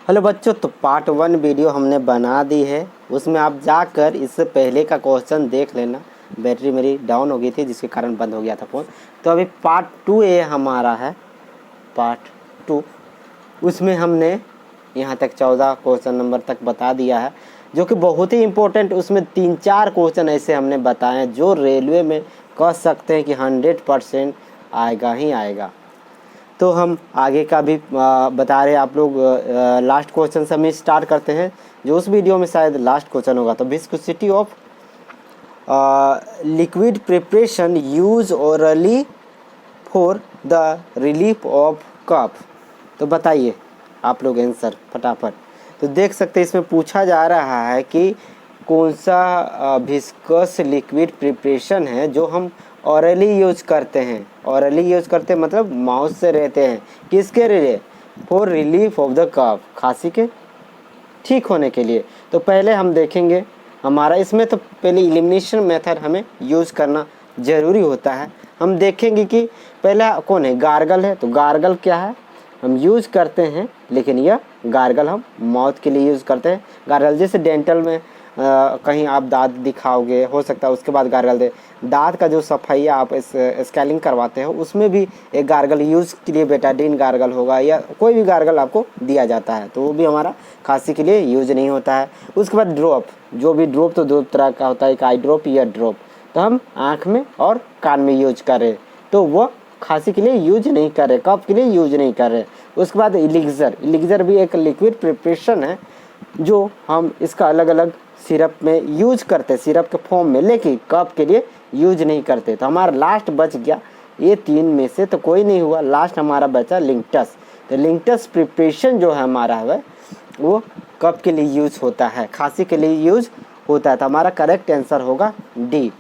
Hello बच्चों, तो part 1 video हमने बना दी है। उसमें आप जाकर इससे पहले का क्वेश्चन देख लेना। बैटरी मेरी डाउन हो गई थी जिसके कारण बंद हो गया था फ़ोन। तो अभी पार्ट 2 ये हमारा है, पार्ट 2। उसमें हमने यहाँ तक 14 क्वेश्चन नंबर तक बता दिया है, जो कि बहुत ही इम्पोर्टेंट। उसमें 3-4 क्वेश्चन ऐसे हमने बताए हैं जो रेलवे में कह सकते हैं कि 100% आएगा ही आएगा। तो हम आगे का भी बता रहे हैं आप लोग। लास्ट क्वेश्चन से हम स्टार्ट करते हैं, जो उस वीडियो में शायद लास्ट क्वेश्चन होगा। तो viscosity of liquid preparation use orally for the relief of cough. तो बताइए आप लोग आंसर फटाफट। तो देख सकते हैं इसमें पूछा जा रहा है कि कौन सा विस्कस लिक्विड प्रिपरेशन है जो हम ऑरली यूज करते हैं। ऑरली यूज करते हैं मतलब माउथ से रहते हैं। किसके लिए? फॉर रिलीफ ऑफ द कफ, खांसी के ठीक होने के लिए। तो पहले हम देखेंगे हमारा इसमें, तो पहले एलिमिनेशन मेथड हमें यूज करना ज़रूरी होता है। हम देखेंगे कि पहला कौन है, गार्गल है। तो गार्गल क्या है, हम यूज़ करते हैं, लेकिन यह गार्गल हम माउथ के लिए यूज़ करते हैं। गार्गल जैसे डेंटल में कहीं आप दांत दिखाओगे, हो सकता है उसके बाद गार्गल दे। दांत का जो सफाइया आप स्केलिंग करवाते हो, उसमें भी एक गार्गल यूज़ के लिए बेटाडीन गार्गल होगा या कोई भी गार्गल आपको दिया जाता है, तो वो भी हमारा खांसी के लिए यूज नहीं होता है। उसके बाद ड्रॉप, जो भी ड्रॉप तो दो तरह का होता है, एक आई ड्रॉप या ड्रॉप। तो हम आँख में और कान में यूज करें, तो वो खांसी के लिए यूज नहीं कर रहे, कफ के लिए यूज नहीं कर रहे। उसके बाद इलिक्जर, इलिक्जर भी एक लिक्विड प्रिपरेशन है जो हम इसका अलग अलग सिरप में यूज करते, सिरप के फॉर्म में, लेकिन कफ के लिए यूज नहीं करते। तो हमारा लास्ट बच गया, ये 3 में से तो कोई नहीं हुआ, लास्ट हमारा बचा लिंक्टस। तो लिंक्टस प्रिपरेशन जो है हमारा है वो कफ के लिए यूज होता है, खांसी के लिए यूज होता है। तो हमारा करेक्ट आंसर होगा डी।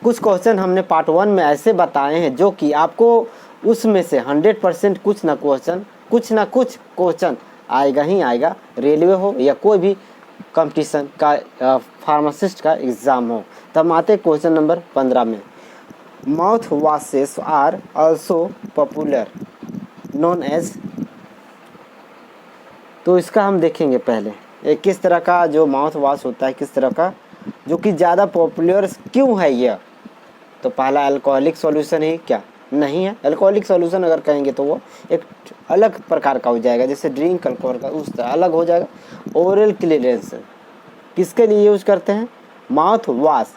कुछ क्वेश्चन हमने पार्ट 1 में ऐसे बताए हैं जो कि आपको उसमें से 100% कुछ ना कुछ क्वेश्चन आएगा ही आएगा, रेलवे हो या कोई भी कंपटीशन का फार्मासिस्ट का एग्ज़ाम हो। तो हम आते हैं क्वेश्चन नंबर 15 में। Mouth washes are also popular known as. तो इसका हम देखेंगे पहले एक किस तरह का जो माउथ वॉश होता है, किस तरह का जो कि ज़्यादा पॉपुलर क्यों है यह। तो पहला अल्कोहलिक सॉल्यूशन है क्या? नहीं है। अल्कोहलिक सॉल्यूशन अगर कहेंगे तो वो एक अलग प्रकार का हो जाएगा, जैसे ड्रिंक अल्कोहल का उस तरह अलग हो जाएगा। ओरल क्लियरेंस किसके लिए यूज करते हैं? माउथ वॉश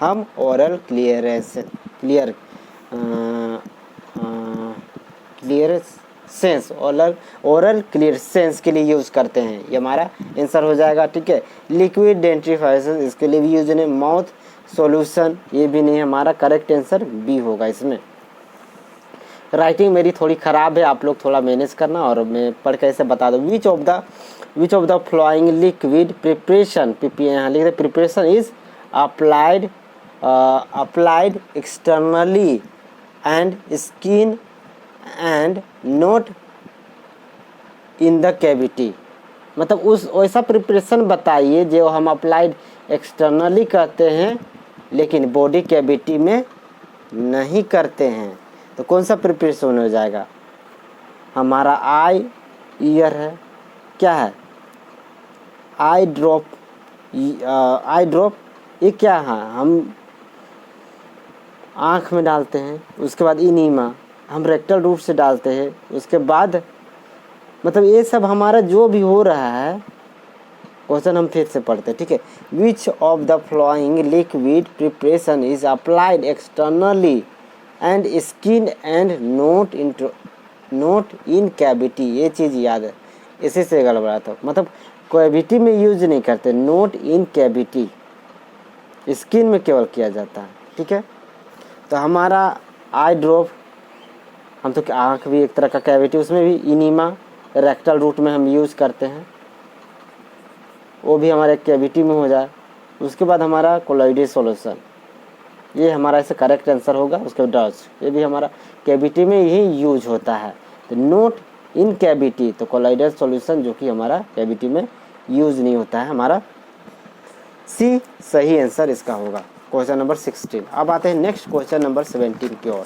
हम ओरल क्लियरेंस ओरल क्लियरेंस के लिए यूज करते हैं। ये हमारा आंसर हो जाएगा, ठीक है। लिक्विड डेंटिफिकेशन इसके लिए भी यूज है। माउथ सॉल्यूशन ये भी नहीं, हमारा करेक्ट आंसर बी होगा इसमें। राइटिंग मेरी थोड़ी ख़राब है, आप लोग थोड़ा मैनेज करना और मैं पढ़ के ऐसे बता दूँ। Which of the flowing liquid preparation, यहाँ लिख दे, preparation is applied externally and skin and not in the cavity. मतलब उस वैसा प्रिपरेशन बताइए जो हम अप्लाइड एक्सटर्नली करते हैं लेकिन बॉडी कैविटी में नहीं करते हैं। तो कौन सा प्रिपरेशन हो जाएगा? हमारा आई ईयर है, क्या है? आई ड्रॉप ये क्या है? हम आँख में डालते हैं। उसके बाद इनीमा हम रेक्टल रूट से डालते हैं। उसके बाद मतलब ये सब हमारा जो भी हो रहा है, क्वेश्चन हम फिर से पढ़ते हैं, ठीक है। विच of the flowing liquid preparation is applied externally and skin and note in cavity. ये चीज़ याद है, इसी से गड़बड़ा था। मतलब कैविटी में यूज नहीं करते, नोट इन कैविटी, स्किन में केवल किया जाता है, ठीक है। तो हमारा आई ड्रॉप, हम तो आँख भी एक तरह का कैविटी, उसमें भी इनीमा रेक्टल रूट में हम यूज़ करते हैं, वो भी हमारे कैविटी में हो जाए। उसके बाद हमारा कोलॉइडल सॉल्यूशन, ये हमारा ऐसे करेक्ट आंसर होगा। उसके बाद ये भी हमारा कैविटी में ही यूज होता है। तो नोट इन कैविटी, तो कोलॉइडल सॉल्यूशन जो कि हमारा कैविटी में यूज नहीं होता है, हमारा सी सही आंसर इसका होगा, क्वेश्चन नंबर 16। अब आते हैं नेक्स्ट क्वेश्चन नंबर 17 की ओर।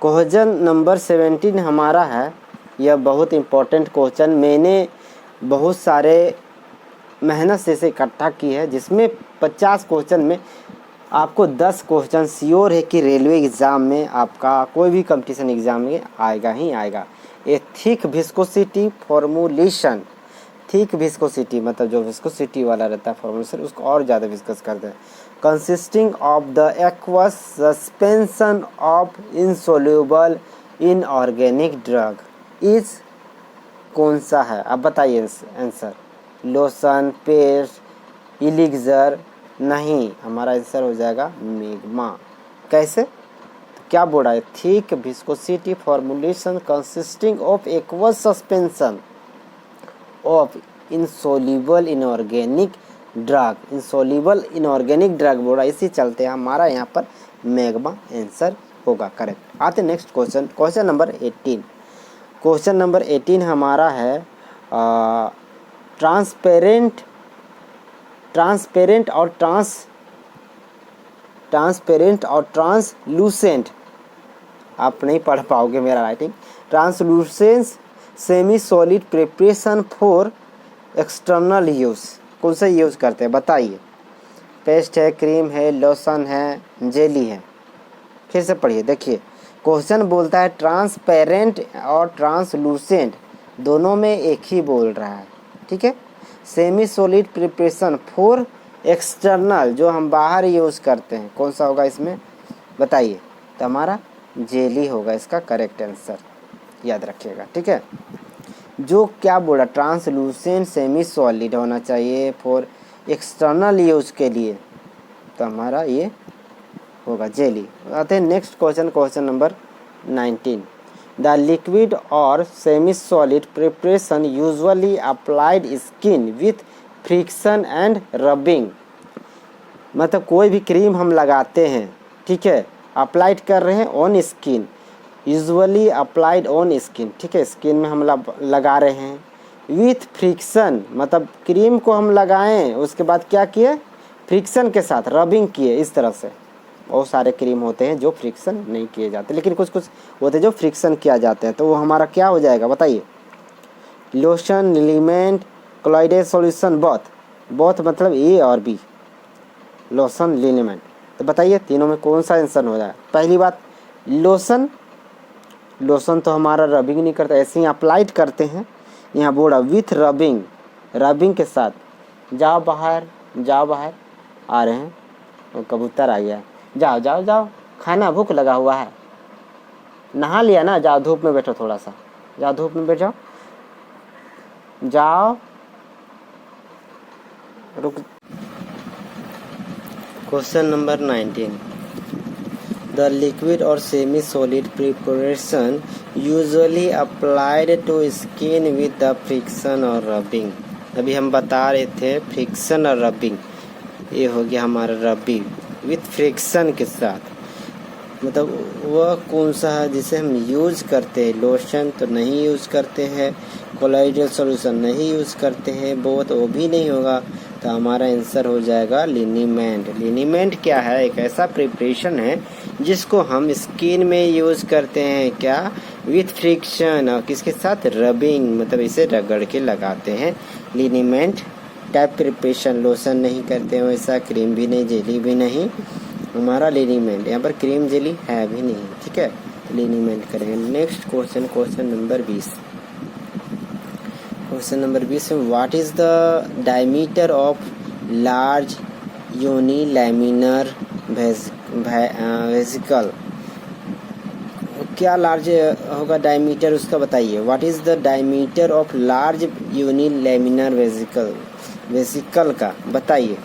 क्वेश्चन नंबर 17 हमारा है यह बहुत इम्पोर्टेंट क्वेश्चन मैंने बहुत सारे मेहनत से इसे इकट्ठा की है, जिसमें 50 क्वेश्चन में आपको 10 क्वेश्चन श्योर है कि रेलवे एग्ज़ाम में आपका कोई भी कंपटीशन एग्ज़ाम में आएगा ही आएगा। ए thick viscosity formulation, thick viscosity मतलब जो विस्कोसिटी वाला रहता है फॉर्मूलेशन, उसको और ज़्यादा विस्कस करते हैं। Consisting of the aqueous suspension of insoluble inorganic drug is कौन सा है? आप बताइए आंसर। Lotion, paste, इलिक्जर? नहीं, हमारा आंसर हो जाएगा मैग्मा। कैसे? तो क्या बोल रहा है? Thick viscosity formulation consisting of aqueous suspension of insoluble inorganic drug, insoluble inorganic drug बोल रहा है, इसी चलते हमारा यहाँ पर मैग्मा आंसर होगा करेक्ट। आते next question, question number 18। Question number 18 हमारा है ट्रांसपेरेंट और ट्रांसलूसेंट। आप नहीं पढ़ पाओगे मेरा writing. Translucent semi solid preparation for external use, कौन सा यूज़ करते हैं बताइए? पेस्ट है, क्रीम है, लोशन है, जेली है? फिर से पढ़िए, देखिए क्वेश्चन बोलता है ट्रांसपेरेंट और ट्रांसलूसेंट, दोनों में एक ही बोल रहा है, ठीक है। Semi solid preparation for external, जो हम बाहर यूज़ करते हैं, कौन सा होगा इसमें बताइए? तो हमारा जेली होगा इसका करेक्ट आंसर, याद रखिएगा, ठीक है। जो क्या बोला, ट्रांसलूसेंट सेमी सॉलिड होना चाहिए फॉर एक्सटर्नल यूज़ के लिए, तो हमारा ये होगा जेली। आते हैं next question, question number 19। The liquid और semi solid preparation usually applied skin with friction and rubbing, मतलब कोई भी क्रीम हम लगाते हैं, ठीक है, अप्लाइड कर रहे हैं on skin, usually applied on skin, ठीक है, स्किन में हम लगा रहे हैं। विथ फ्रिक्शन मतलब क्रीम को हम लगाएं, उसके बाद क्या किए, फ्रिक्शन के साथ रबिंग किए, इस तरह से। बहुत सारे क्रीम होते हैं जो फ्रिक्शन नहीं किए जाते, लेकिन कुछ कुछ होते हैं जो फ्रिक्शन किया जाते हैं, तो वो हमारा क्या हो जाएगा बताइए? लोशन, लिलीमेंट, कोलॉइडेड सॉल्यूशन, बोथ मतलब ए और बी, लोशन, लिलीमेंट। तो बताइए तीनों में कौन सा आंसर हो जाएगा? पहली बात लोशन तो हमारा रबिंग नहीं करता, ऐसे ही अप्लाइड करते हैं। यहाँ बोला विथ रबिंग के साथ। जाओ बाहर आ रहे हैं, वो कबूतर आ गया है, जाओ खाना भूख लगा हुआ है, नहा लिया ना, जाओ धूप में बैठो, थोड़ा सा जाओ धूप में बैठ जाओ रुक। Question number 19। द लिक्विड और semi solid preparation usually applied to skin with the friction और रबिंग। अभी हम बता रहे थे फ्रिक्शन और रबिंग, ये हो गया हमारा रबिंग विथ फ्रिक्शन के साथ, मतलब वह कौन सा है जिसे हम यूज़ करते हैं? लोशन तो नहीं यूज़ करते हैं, कोलॉइडल सॉल्यूशन नहीं यूज़ करते हैं, वो भी नहीं होगा, तो हमारा आंसर हो जाएगा लिनीमेंट। लिनीमेंट क्या है? एक ऐसा प्रिपरेशन है जिसको हम स्किन में यूज़ करते हैं, क्या, विथ फ्रिक्शन, और किसके साथ, रबिंग, मतलब इसे रगड़ के लगाते हैं। लिनीमेंट टाइप प्रिपरेशन, लोशन नहीं करते हैं वैसा, क्रीम भी नहीं, जेली भी नहीं, हमारा लिनीमेंट। यहाँ पर क्रीम जेली है भी नहीं, ठीक है, लिनीमेंट करेंगे। Next question, question number 20। Question number 20 में what is the diameter of large unilamellar vesicle? क्या लार्ज होगा डायमीटर उसका बताइए? What is the diameter of large unilamellar vesicle का बताइए?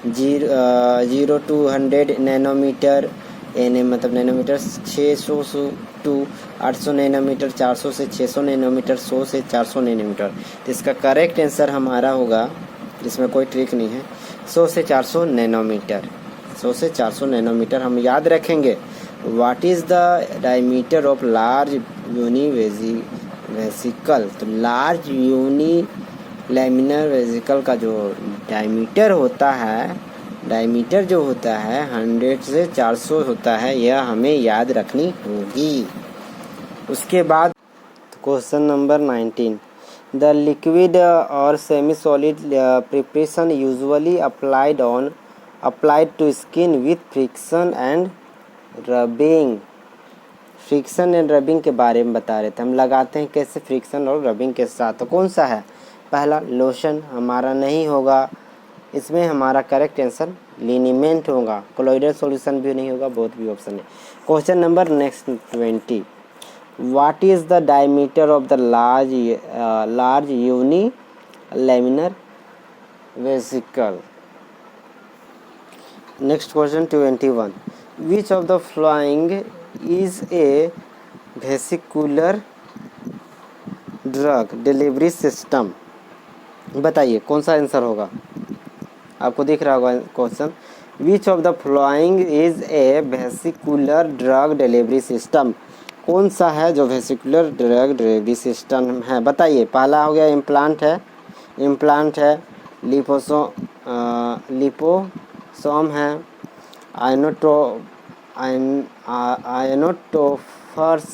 0 to 100 नैनोमीटर, मतलब नैनोमीटर 600 to 800 नैनोमीटर, 400 से 600 नैनोमीटर, 100 से 400 नैनोमीटर। तो इसका करेक्ट आंसर हमारा होगा, इसमें कोई ट्रिक नहीं है, 100 से 400 नैनोमीटर। 100 से 400 नैनोमीटर हम याद रखेंगे। What is the diameter of large uni vesicle? तो लार्ज यूनी लैमिनर वेसिकल का जो डायमीटर होता है, डायमीटर जो होता है 100 से 400 होता है, यह हमें याद रखनी होगी। उसके बाद क्वेश्चन नंबर 19, द लिक्विड और semi solid preparation usually applied to skin with friction and rubbing. Friction and rubbing के बारे में बता रहे थे, हम लगाते हैं कैसे फ्रिक्शन और रबिंग के साथ। तो कौन सा है? पहला लोशन हमारा नहीं होगा, इसमें हमारा करेक्ट आंसर लिनीमेंट होगा। कोलोइडल सॉल्यूशन भी नहीं होगा, बहुत भी ऑप्शन है। Question number next 20, what is the diameter of the large unilamellar vesicle. Next question 21, which of the following is a vesicular drug delivery system. बताइए कौन सा आंसर होगा, आपको दिख रहा होगा question. Which of the following is a vesicular drug delivery system, कौन सा है जो वेसिकुलर ड्रग डिलीवरी सिस्टम है? बताइए। पहला हो गया इम्प्लांट है, लिपोसोम है, आयनोटोफर्स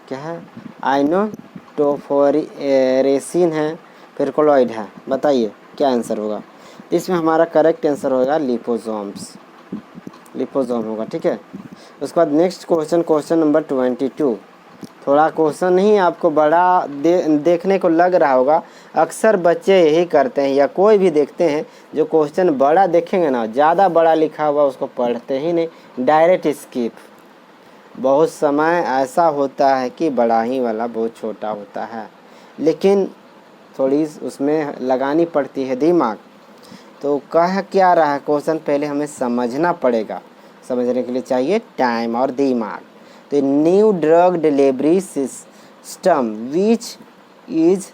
क्या है, आयनोटोफोरेसिन है, फिर कोलॉइड है। बताइए क्या आंसर होगा? इसमें हमारा करेक्ट आंसर होगा लिपोसोम होगा, ठीक है। उसके बाद नेक्स्ट क्वेश्चन नंबर 22, थोड़ा क्वेश्चन नहीं आपको बड़ा देखने को लग रहा होगा। अक्सर बच्चे यही करते हैं या कोई भी देखते हैं, जो क्वेश्चन बड़ा देखेंगे ना, ज़्यादा बड़ा लिखा हुआ उसको पढ़ते ही नहीं, डायरेक्ट स्किप। बहुत समय ऐसा होता है कि बड़ा ही वाला बहुत छोटा होता है, लेकिन थोड़ी उसमें लगानी पड़ती है दिमाग। तो कह क्या रहा है क्वेश्चन, पहले हमें समझना पड़ेगा, समझने के लिए चाहिए टाइम और दिमाग। तो new drug delivery system which is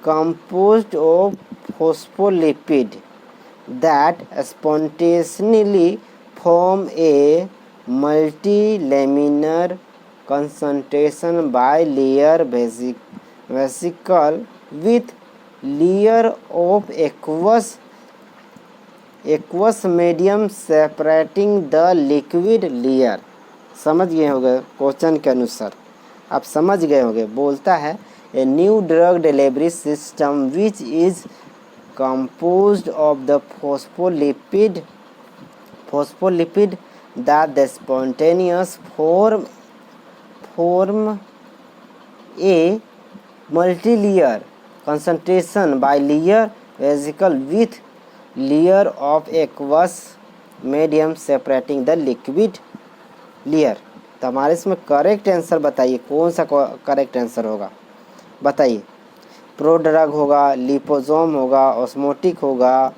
composed of phospholipid that spontaneously form a multilaminar concentration bilayer vesicle with layer of aqueous medium separating the liquid layer। समझ गए होंगे क्वेश्चन के अनुसार, आप समझ गए होंगे। बोलता है a new drug delivery system which is composed of the phospholipid that the spontaneous form a multi-layer concentration bilayer vesicle with layer of aqueous medium separating the liquid layer। तो हमारे इसमें करेक्ट आंसर बताइए, कौन सा correct answer होगा? बताइए। Prodrug होगा, liposome होगा, ऑस्मोटिक होगा,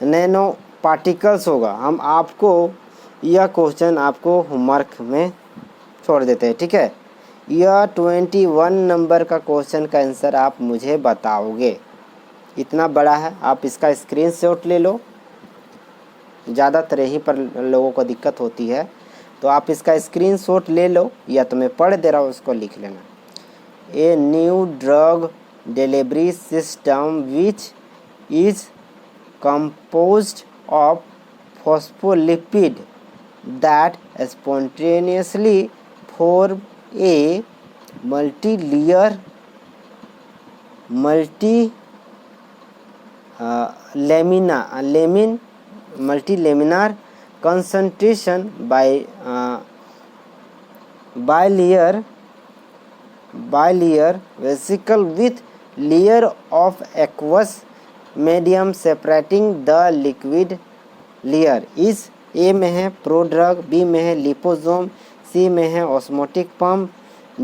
नैनो पार्टिकल्स होगा। हम आपको यह क्वेश्चन आपको होमवर्क में छोड़ देते हैं, ठीक है। यह 21 नंबर का क्वेश्चन का आंसर आप मुझे बताओगे। इतना बड़ा है, आप इसका स्क्रीनशॉट ले लो। ज़्यादातर यहीं पर लोगों को दिक्कत होती है, तो आप इसका स्क्रीनशॉट ले लो, या तो मैं पढ़ दे रहा हूँ उसको लिख लेना। A new drug delivery system which is composed of phospholipid that spontaneously form a multilaminar concentration bilayer vesicle with layer of aqueous medium separating the liquid layer is A में है प्रोड्रग, B में है liposome, C में है osmotic pump,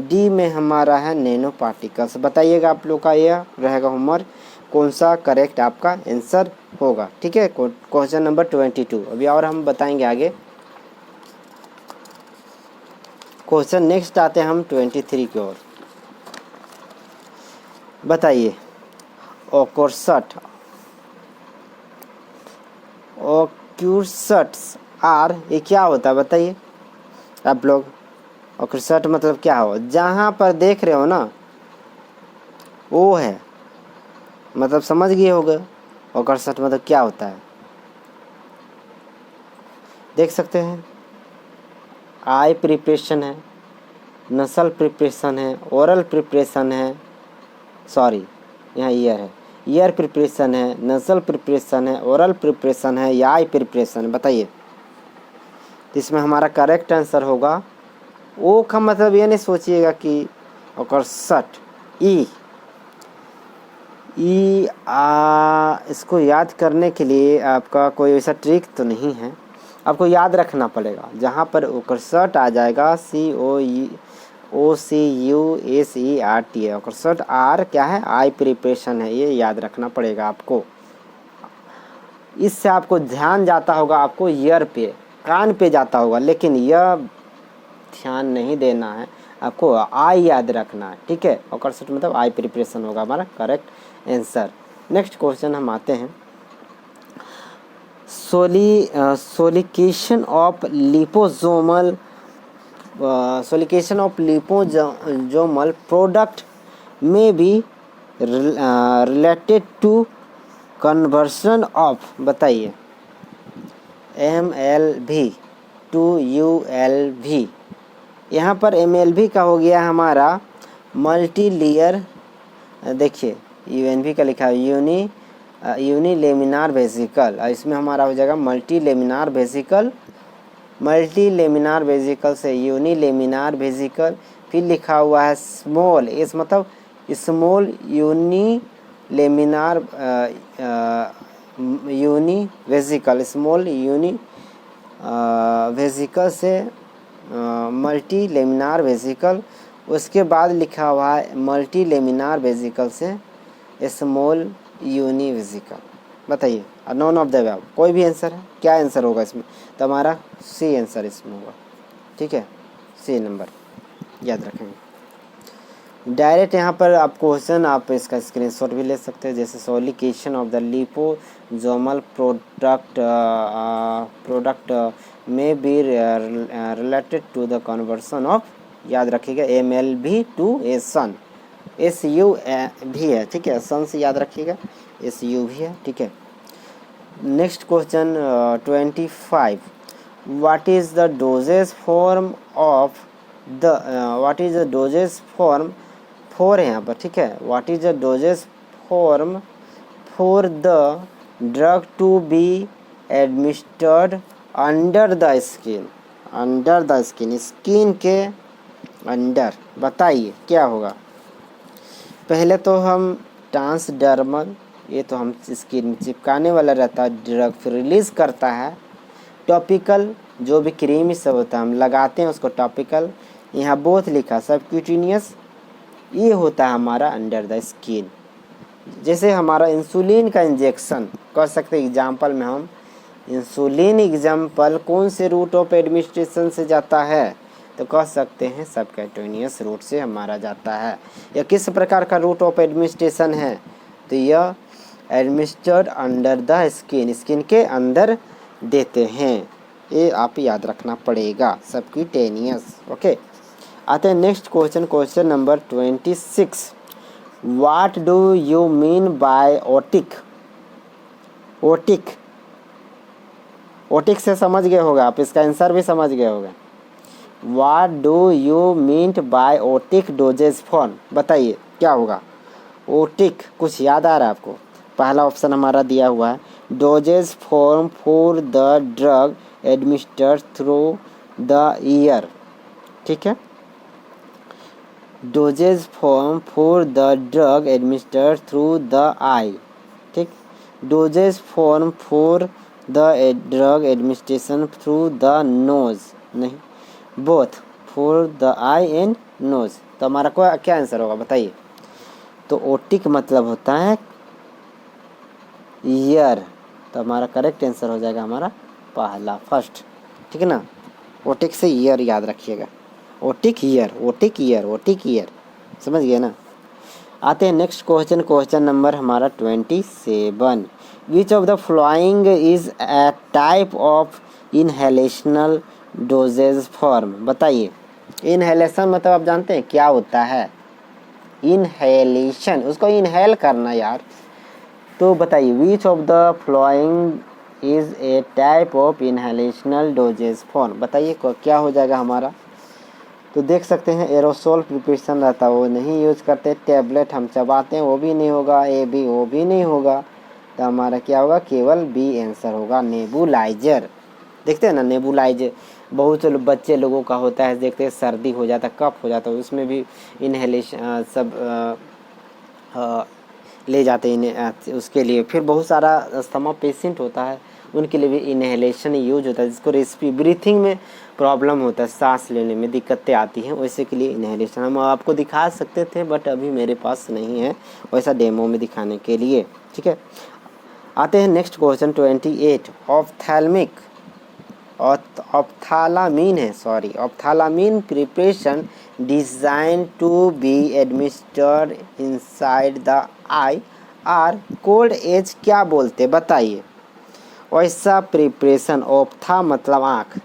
D में हमारा है nano particles. बताइएगा, आप लोग का यह रहेगा होमवर्क, कौन सा करेक्ट आपका आंसर होगा, ठीक है। क्वेश्चन नंबर 22 अभी और हम बताएंगे आगे। क्वेश्चन नेक्स्ट आते हैं हम 23 की ओर। बताइए। ऑक्यूसट्स आर, ये क्या होता है बताइए आप लोग। ऑक्यूसट मतलब क्या हो? जहाँ पर देख रहे हो ना वो है, मतलब समझ गए होगे ऑक्यूसट मतलब क्या होता है। देख सकते हैं आई प्रिपरेशन है, नसल प्रिपरेशन है, ओरल प्रिपरेशन है, सॉरी यहाँ ईयर है, ईयर प्रिपरेशन है, नसल प्रिपरेशन है, ओरल प्रिपरेशन है या आई प्रिपरेशन है, बताइए। तो इसमें हमारा करेक्ट आंसर होगा ओ का मतलब ये नहीं सोचिएगा कि और सट ई इसको याद करने के लिए आपका कोई ऐसा ट्रिक तो नहीं है, आपको याद रखना पड़ेगा। जहाँ पर ओकरसट आ जाएगा COUSERT है, ओकरसट आर क्या है, आई प्रिपरेशन है, ये याद रखना पड़ेगा आपको। इससे आपको ध्यान जाता होगा, आपको ईयर पे कान पे जाता होगा, लेकिन यह ध्यान नहीं देना है, आपको आई याद रखना है, ठीक है। ओकरसट मतलब आई प्रिपरेशन होगा हमारा करेक्ट आंसर। नेक्स्ट क्वेश्चन हम आते हैं, सोलिकेशन ऑफ लिपोसोमल प्रोडक्ट में be related to conversion of, बताइए, MLV टू ULV। यहाँ पर MLV का हो गया हमारा मल्टी लेयर, देखिए UNV का लिखा है यूनिलेमिनार वेसिकल, इसमें हमारा हो जाएगा मल्टी लेमिनार वेसिकल से यूनिलेमिनार वेसिकल। फिर लिखा हुआ है स्मॉल, इस मतलब small unilamellar uni vesicle, small uni vesicle से मल्टी लेमिनार वेसिकल। उसके बाद लिखा हुआ है मल्टी लेमिनार वेसिकल से स्मॉल यूनि वेसिकल, बताइए। नॉन ऑफ द अबव कोई भी आंसर है, क्या आंसर होगा इसमें, तो हमारा सी आंसर इसमें होगा, ठीक है, सी नंबर याद रखेंगे। डायरेक्ट यहाँ पर आप क्वेश्चन आप इसका स्क्रीनशॉट भी ले सकते हैं, जैसे sonication of the liposomal product में be related to the conversion of, याद रखिएगा MLV टू एसन, SUV है, ठीक है, सन से याद रखिएगा SUV है, ठीक है। Next question 25, what is the dosage form of the what is the dosage form for, यहाँ पर ठीक है, what is the dosage form for the drug to be administered under the skin, skin के under, बताइए क्या होगा। पहले तो हम ट्रांसडर्मल, ये तो हम स्किन चिपकाने वाला रहता है ड्रग, फिर रिलीज़ करता है टॉपिकल, जो भी क्रीम सब होता है हम लगाते हैं उसको टॉपिकल। यहाँ बोथ लिखा सबक्यूटेनियस, ये होता है हमारा अंडर द स्किन। जैसे हमारा इंसुलिन का इंजेक्शन कर सकते हैं, एग्जाम्पल में हम इंसुलिन एग्जाम्पल कौन से रूट ऑफ एडमिनिस्ट्रेशन से जाता है, तो कह सकते हैं सबक्यूटेनियस रूट से हमारा जाता है। यह किस प्रकार का रूट ऑफ एडमिनिस्ट्रेशन है, तो यह administered under the skin, skin के अंदर देते हैं, ये आप याद रखना पड़ेगा, सबक्यूटेनियस, ओके। आते हैं next question, question number 26, what do you mean by otic. Otic से समझ गए होगा आप, इसका आंसर भी समझ गए होगा। What do you mean by otic doses form, बताइए क्या होगा। ओटिक कुछ याद आ रहा है आपको, पहला ऑप्शन हमारा दिया हुआ है dosage form for the drug administered through the ear, ठीक है, dosage form for the drug administered through the eye, ठीक, dosage form for the drug administration through the nose, नहीं, both for the eye and nose, तो हमारा को क्या answer होगा बताइए। तो ओटिक मतलब होता है ईयर, तो हमारा करेक्ट आंसर हो जाएगा हमारा पहला फर्स्ट, ठीक है ना। ओटिक से ईयर याद रखिएगा, ओटिक ईयर, समझ गए ना। आते हैं नेक्स्ट क्वेश्चन, क्वेश्चन नंबर हमारा 27, विच of the following is A type of inhalational doses form, बताइए। इनहेलेशन मतलब आप जानते हैं क्या होता है, इनहेलेशन, उसको इनहेल करना यार, तो बताइए विच of the following is A type of inhalational doses form, बताइए क्या हो जाएगा हमारा। तो देख सकते हैं एरोसोल प्रिपरेशन रहता है वो नहीं यूज करते। टैबलेट हम चबाते हैं वो भी नहीं होगा, ए भी वो भी नहीं होगा। तो हमारा क्या होगा, केवल बी आंसर होगा, नेबुलाइजर। देखते हैं ना नेबुलाइजर बहुत से बच्चे लोगों का होता है, देखते हैं सर्दी हो जाता है, कफ हो जाता है, उसमें भी इनहेलेशन सब ले जाते हैं उसके लिए। फिर बहुत सारा अस्थमा पेशेंट होता है उनके लिए भी इनहेलेशन यूज होता है, जिसको रेस्पी ब्रीथिंग में प्रॉब्लम होता है, सांस लेने में दिक्कतें आती हैं, वैसे के लिए इनहेलेशन हम आपको दिखा सकते थे बट अभी मेरे पास नहीं है वैसा डेमो में दिखाने के लिए। ठीक है, आते हैं next question 28। Ophthalmic ophthalmic preparation designed to be administered inside the eye are called as क्या बोलते बताइए। वैसा प्रिपरेशन, ऑप्था मतलब आँख,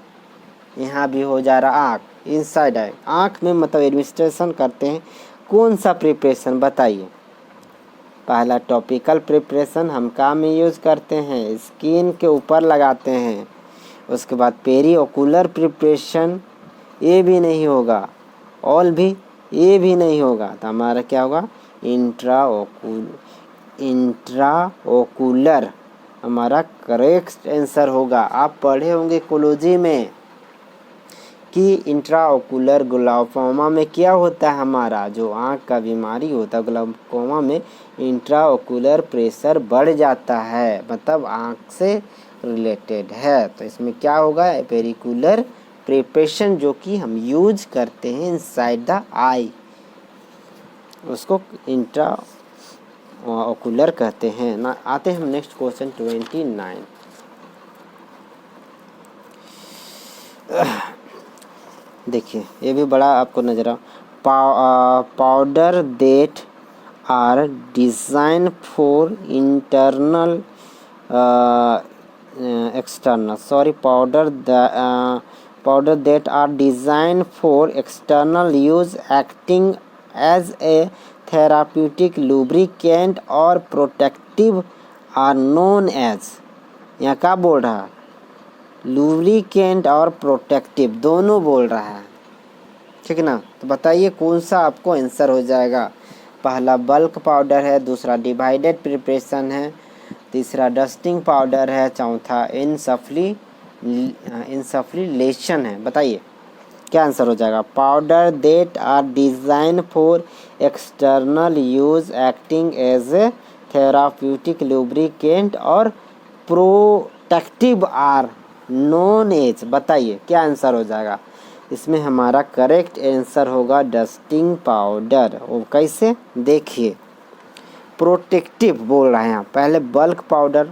यहाँ भी हो जा रहा आँख, इनसाइड आई आँख में मतलब एडमिनिस्ट्रेशन करते हैं, कौन सा प्रिपरेशन बताइए। पहला टॉपिकल प्रिपरेशन हम काम में यूज़ करते हैं, स्किन के ऊपर लगाते हैं। उसके बाद पेरी ओकुलर प्रिपरेशन, ये भी नहीं होगा, ऑल भी ये भी नहीं होगा। तो हमारा क्या होगा, इंट्रा ओकुलर हमारा करेक्ट आंसर होगा। आप पढ़े होंगे कोलोजी में कि इंट्रा ओकुलर ग्लाउकोमा में क्या होता है, हमारा जो आँख का बीमारी होता है ग्लाउकोमा में इंट्रा ओकुलर प्रेशर बढ़ जाता है, मतलब आँख से रिलेटेड है। तो इसमें क्या होगा, पेरिकुलर प्रिपरेशन जो कि हम यूज करते हैं इनसाइड द आई, उसको इंट्रा ओकुलर कहते हैं ना। आते हैं हम नेक्स्ट क्वेश्चन 29। देखिए ये भी बड़ा आपको नजर आ, powder that are design for internal external powder that are designed for external use acting as a therapeutic lubricant or protective are known as, यहाँ क्या बोल रहा है, लुब्रिकेंट और प्रोटेक्टिव दोनों बोल रहा है, ठीक है ना। तो बताइए कौन सा आपको आंसर हो जाएगा। पहला बल्क पाउडर है, दूसरा डिवाइडेड प्रिपरेशन है, तीसरा डस्टिंग पाउडर है, चौथा इंसफ्लिलेशन है। बताइए क्या आंसर हो जाएगा। Powder that are design for external use acting as a therapeutic lubricant और प्रोटेक्टिव आर नोन एज। बताइए क्या आंसर हो जाएगा। इसमें हमारा करेक्ट आंसर होगा डस्टिंग पाउडर। वो कैसे, देखिए प्रोटेक्टिव बोल रहे हैं यहाँ। पहले बल्क पाउडर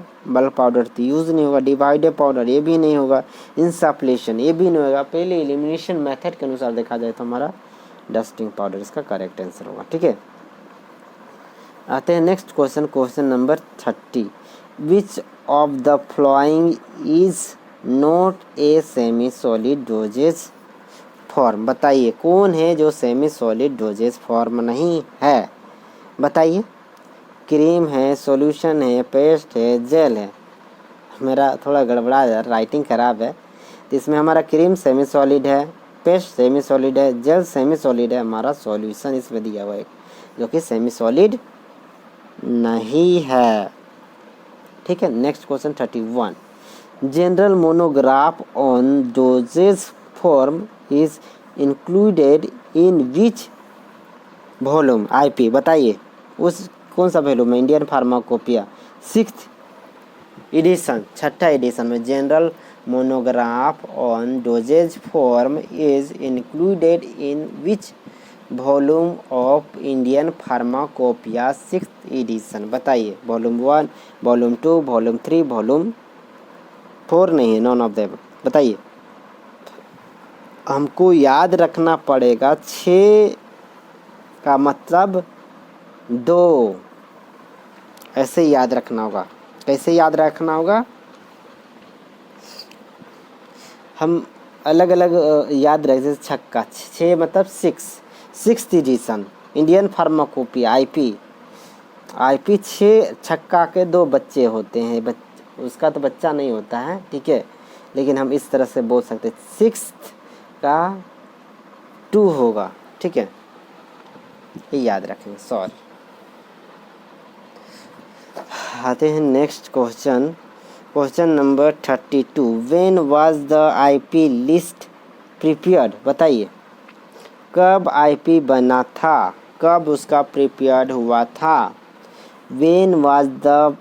तो यूज़ नहीं होगा, डिवाइडेड पाउडर ये भी नहीं होगा, इंसफ्लेशन ये भी नहीं होगा। पहले एलिमिनेशन मेथड के अनुसार देखा जाए तो हमारा डस्टिंग पाउडर इसका करेक्ट आंसर होगा। ठीक है, आते हैं next question, question number 30। Which of the following is not a semi solid doses form. बताइए कौन है जो सेमी सॉलिड डोजेज फॉर्म नहीं है। बताइए, क्रीम है, सॉल्यूशन है, पेस्ट है, जेल है। मेरा थोड़ा गड़बड़ा है, राइटिंग ख़राब है। तो इसमें हमारा क्रीम सेमी सॉलिड है, पेस्ट सेमी सॉलिड है, जेल सेमी सॉलिड है, हमारा सॉल्यूशन इसमें दिया हुआ है जो कि सेमी सॉलिड नहीं है। ठीक है, next question 31। General monograph on dosage form is included in which volume IP. बताइए उस कौन सा वॉल्यूम में, इंडियन फार्माकोपिया 6th एडिशन, 6ठा एडिशन में general monograph on dosage form is included in which volume of Indian pharmacopoeia 6th edition. बताइए volume 1, volume 2, volume 3, volume 4 नहीं है, नॉन ऑफ देम। बताइए, हमको याद रखना पड़ेगा 6 का मतलब 2, ऐसे याद रखना होगा। कैसे याद रखना होगा, हम अलग अलग याद रख, जैसे छक्का 6 मतलब 6th addition Indian pharmacopoeia IP 6 छक्का के 2 बच्चे होते हैं, उसका तो बच्चा नहीं होता है, ठीक है, लेकिन हम इस तरह से बोल सकते 6th का 2 होगा, ठीक है, ये याद रखेंगे। सॉरी, आते हैं next question, question number 32। When was the IP list prepared? बताइए कब आईपी बना था, कब उसका प्रिपेयर्ड हुआ था। When was the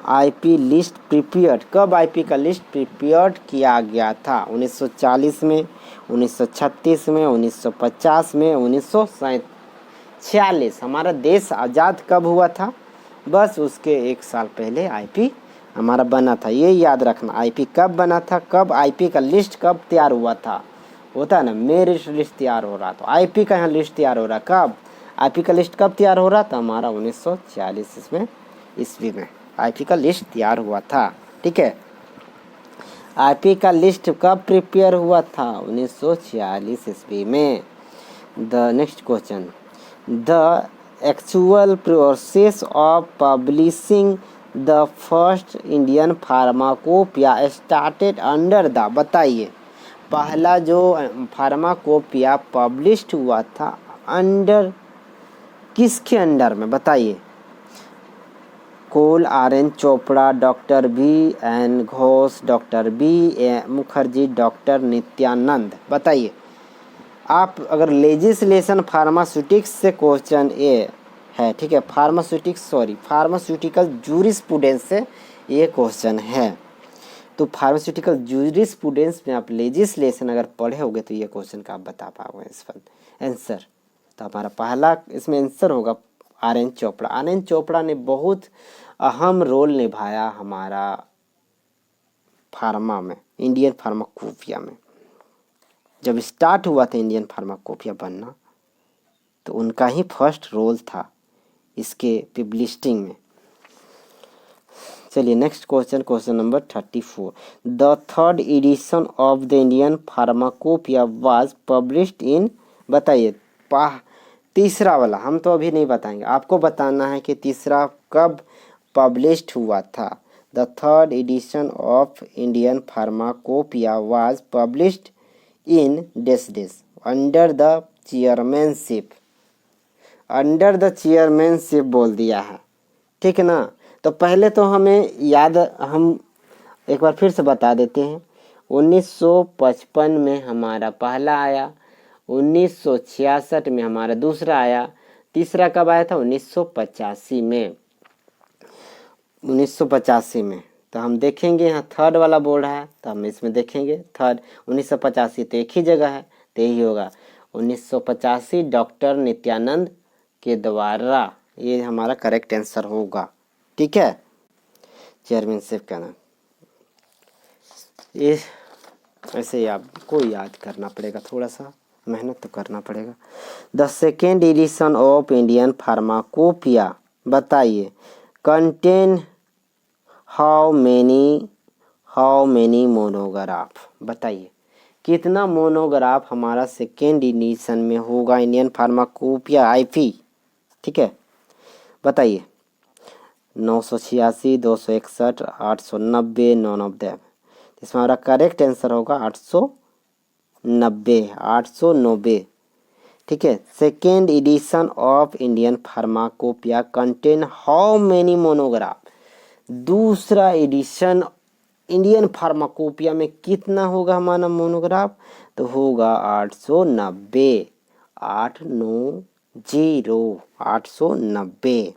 IP list prepared, कब आईपी का लिस्ट प्रिपेयर्ड किया गया था? 1940 में, 1936 में, 1950 में, 1947। हमारा देश आज़ाद कब हुआ था? बस उसके 1 साल पहले आईपी हमारा बना था। ये याद रखना, आईपी कब बना था, कब आईपी का लिस्ट कब तैयार हुआ था। होता है ना, मेरिट लिस्ट तैयार हो रहा, तो आईपी का यहाँ लिस्ट तैयार हो रहा, कब आईपी का लिस्ट कब तैयार हो रहा था? हमारा 1940 इसमें ईस्वी में आईपी का लिस्ट तैयार हुआ था, ठीक है। आईपी का लिस्ट कब प्रिपेयर हुआ था? 1946 ईस्वी में। The next question, the actual process of publishing the first Indian pharmacopoeia started under the? बताइए पहला जो फार्माकोपिया पब्लिश्ड हुआ था अंडर, किसके अंडर में? बताइए। Col R N Chopra, doctor B N Ghosh, doctor B A Mukherjee, doctor Nityanand. बताइए आप अगर लेजिस्लेशन फार्मास्यूटिक्स से क्वेश्चन ए है, ठीक है, फार्मास्यूटिकल जूरिस्प्रूडेंस से ये क्वेश्चन है। तो फार्मास्यूटिकल जूरिस्प्रूडेंस में आप लेजिस्लेशन अगर पढ़े होगे तो ये क्वेश्चन का आप बता पाओगे इस पर आंसर। तो हमारा पहला इसमें आंसर होगा R N Chopra. R N Chopra ने बहुत अहम रोल निभाया हमारा फार्मा में, इंडियन फार्माकोपिया में। जब स्टार्ट हुआ था इंडियन फार्माकोपिया बनना, तो उनका ही फर्स्ट रोल था इसके पब्लिशिंग में। चलिए next question, question number 34। The third edition of the Indian pharmacopoeia was published इन? बताइए तीसरा वाला हम तो अभी नहीं बताएंगे, आपको बताना है कि तीसरा कब पब्लिश्ड हुआ था। The third edition of Indian pharmacopoeia was published in डेस डेस under the chairmanship, under the chairmanship बोल दिया है, ठीक है ना। तो पहले तो हमें याद, हम एक बार फिर से बता देते हैं। 1955 में हमारा पहला आया, 1966 में हमारा दूसरा आया, तीसरा कब आया था? 1985 में। 1985 में तो हम देखेंगे यहाँ थर्ड वाला बोल रहा है, तो हम इसमें देखेंगे थर्ड 1985 तो एक ही जगह है, तो यही होगा 1985 डॉक्टर नित्यानंद के द्वारा, ये हमारा करेक्ट आंसर होगा, ठीक है। चेयरमैनशिप का नाम ये ऐसे ही आपको याद करना पड़ेगा, थोड़ा सा मेहनत तो करना पड़ेगा। The second edition of Indian pharmacopoeia, बताइए कंटेन हाउ मेनी मोनोग्राफ? बताइए कितना मोनोग्राफ हमारा सेकेंड एडिशन में होगा इंडियन फार्माकोपिया आईपी, ठीक है। बताइए 986, 261, 890, नॉन ऑफ देम। इसमें हमारा करेक्ट आंसर होगा 890, ठीक है। Second edition of Indian pharmacopoeia contain how many monograph? दूसरा एडिशन इंडियन फार्माकोपिया में कितना होगा हमारा मोनोग्राफ? तो होगा 890, 890।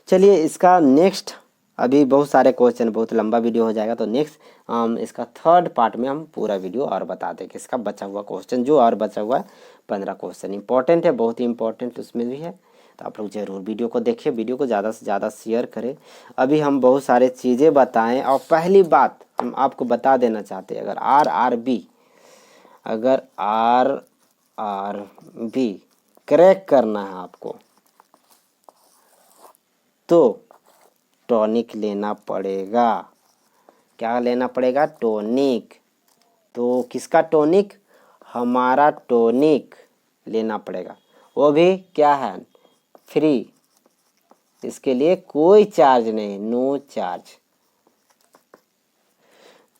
चलिए इसका नेक्स्ट, अभी बहुत सारे क्वेश्चन, बहुत लंबा वीडियो हो जाएगा, तो नेक्स्ट इसका थर्ड पार्ट में हम पूरा वीडियो और बता देंगे इसका बचा हुआ क्वेश्चन, जो और बचा हुआ है 15 क्वेश्चन इंपॉर्टेंट है, बहुत ही इंपॉर्टेंट उसमें भी है। तो आप लोग जरूर वीडियो को देखिए, वीडियो को ज़्यादा से ज़्यादा शेयर करें। अभी हम बहुत सारे चीज़ें बताएं, और पहली बात हम आपको बता देना चाहते हैं, अगर RRB क्रैक करना है आपको, तो टॉनिक लेना पड़ेगा। क्या लेना पड़ेगा? टॉनिक। तो किसका टॉनिक? हमारा टॉनिक लेना पड़ेगा, वो भी क्या है? फ्री, इसके लिए कोई चार्ज नहीं, नो चार्ज।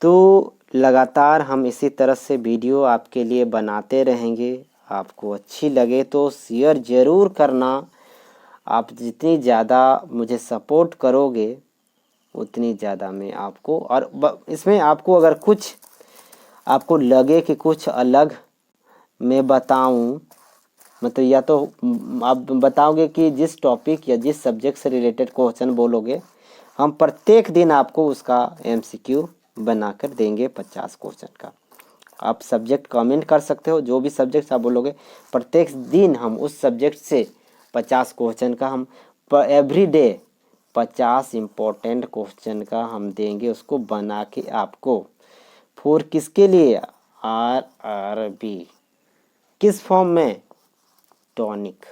तो लगातार हम इसी तरह से वीडियो आपके लिए बनाते रहेंगे। आपको अच्छी लगे तो शेयर ज़रूर करना। आप जितनी ज़्यादा मुझे सपोर्ट करोगे उतनी ज़्यादा मैं आपको, और इसमें आपको अगर कुछ आपको लगे कि कुछ अलग मैं बताऊं, मतलब या तो आप बताओगे कि जिस टॉपिक या जिस सब्जेक्ट से रिलेटेड क्वेश्चन बोलोगे, हम प्रत्येक दिन आपको उसका MCQ बनाकर देंगे 50 क्वेश्चन का। आप सब्जेक्ट कमेंट कर सकते हो, जो भी सब्जेक्ट आप बोलोगे प्रत्येक दिन हम उस सब्जेक्ट से 50 क्वेश्चन का हम एवरी डे 50 इम्पोर्टेंट क्वेश्चन का हम देंगे उसको बना के आपको। फॉर किसके लिए? RRB। किस फॉर्म में? टॉनिक।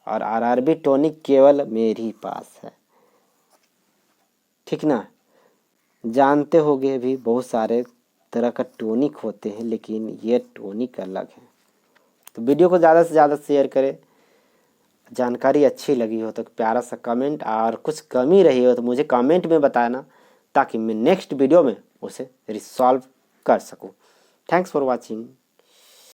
और RRB टॉनिक केवल मेरे ही पास है, ठीक ना। जानते होगे भी बहुत सारे तरह का टॉनिक होते हैं, लेकिन ये टॉनिक अलग है। तो वीडियो को ज़्यादा से ज़्यादा शेयर करें। जानकारी अच्छी लगी हो तो प्यारा सा कमेंट, और कुछ कमी रही हो तो मुझे कमेंट में बताना, ताकि मैं नेक्स्ट वीडियो में उसे रिसॉल्व कर सकूं। Thanks for watching.